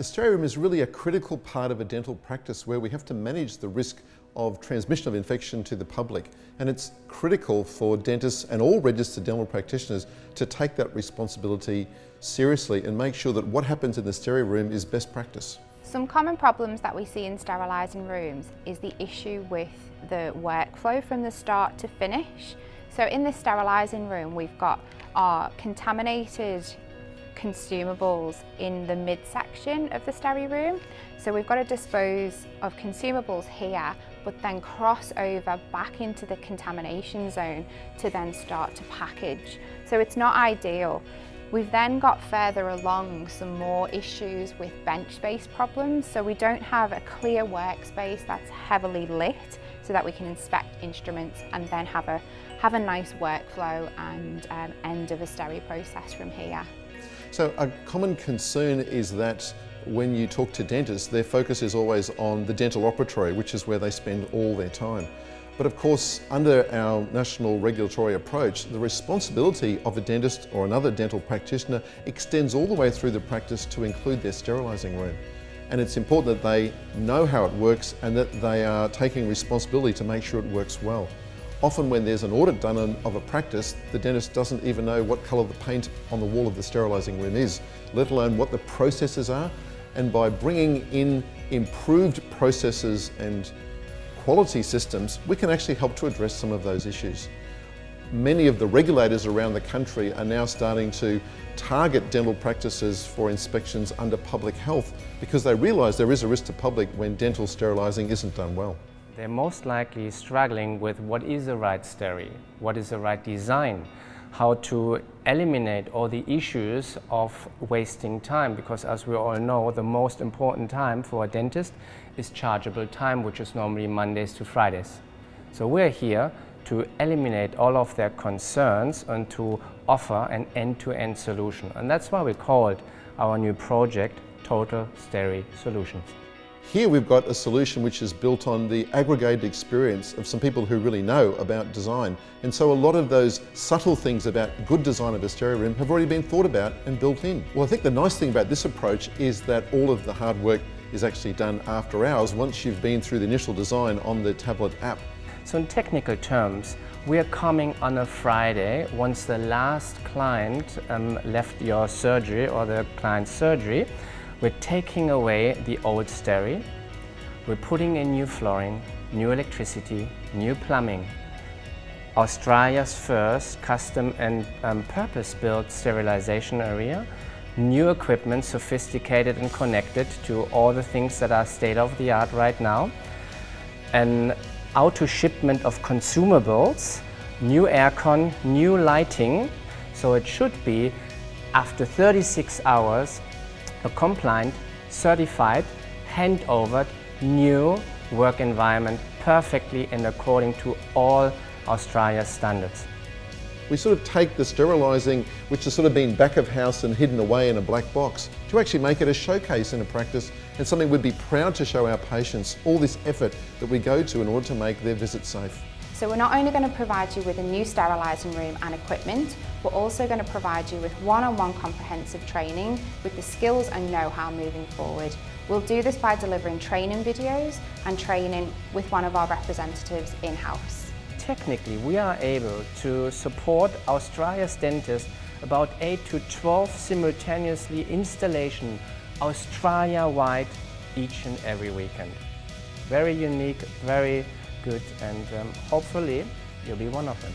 The steri room is really a critical part of a dental practice where we have to manage the risk of transmission of infection to the public, and it's critical for dentists and all registered dental practitioners to take that responsibility seriously and make sure that what happens in the steri room is best practice. Some common problems that we see in sterilising rooms is the issue with the workflow from the start to finish. So in the sterilising room we've got our contaminated consumables in the midsection of the steri room. So we've got to dispose of consumables here, but then cross over back into the contamination zone to then start to package. So it's not ideal. We've then got further along some more issues with bench space problems. So we don't have a clear workspace that's heavily lit so that we can inspect instruments and then have a nice workflow and end of a steri process from here. So a common concern is that when you talk to dentists, their focus is always on the dental operatory, which is where they spend all their time. But of course, under our national regulatory approach, the responsibility of a dentist or another dental practitioner extends all the way through the practice to include their sterilising room. And it's important that they know how it works and that they are taking responsibility to make sure it works well. Often when there's an audit done of a practice, the dentist doesn't even know what colour the paint on the wall of the sterilising room is, let alone what the processes are. And by bringing in improved processes and quality systems, we can actually help to address some of those issues. Many of the regulators around the country are now starting to target dental practices for inspections under public health because they realise there is a risk to public when dental sterilising isn't done well. They're most likely struggling with what is the right steri, what is the right design, how to eliminate all the issues of wasting time, because as we all know, the most important time for a dentist is chargeable time, which is normally Mondays to Fridays. So we're here to eliminate all of their concerns and to offer an end-to-end solution. And that's why we called our new project Total Steri Solutions. Here we've got a solution which is built on the aggregated experience of some people who really know about design. And so a lot of those subtle things about good design of a steri room have already been thought about and built in. Well, I think the nice thing about this approach is that all of the hard work is actually done after hours once you've been through the initial design on the tablet app. So in technical terms, we are coming on a Friday once the last client left your surgery or the client's surgery. We're taking away the old steri, we're putting in new flooring, new electricity, new plumbing. Australia's first custom and purpose-built sterilisation area, new equipment, sophisticated and connected to all the things that are state-of-the-art right now, an auto-shipment of consumables, new aircon, new lighting, so it should be after 36 hours a compliant, certified, hand-overed, new work environment perfectly and according to all Australia's standards. We sort of take the sterilising, which has sort of been back of house and hidden away in a black box, to actually make it a showcase in a practice and something we'd be proud to show our patients all this effort that we go to in order to make their visit safe. So we're not only going to provide you with a new sterilising room and equipment, we're also going to provide you with one-on-one comprehensive training with the skills and know-how moving forward. We'll do this by delivering training videos and training with one of our representatives in-house. Technically, we are able to support Australia's dentists about 8 to 12 simultaneously installation Australia-wide each and every weekend. Very unique, very good, and hopefully you'll be one of them.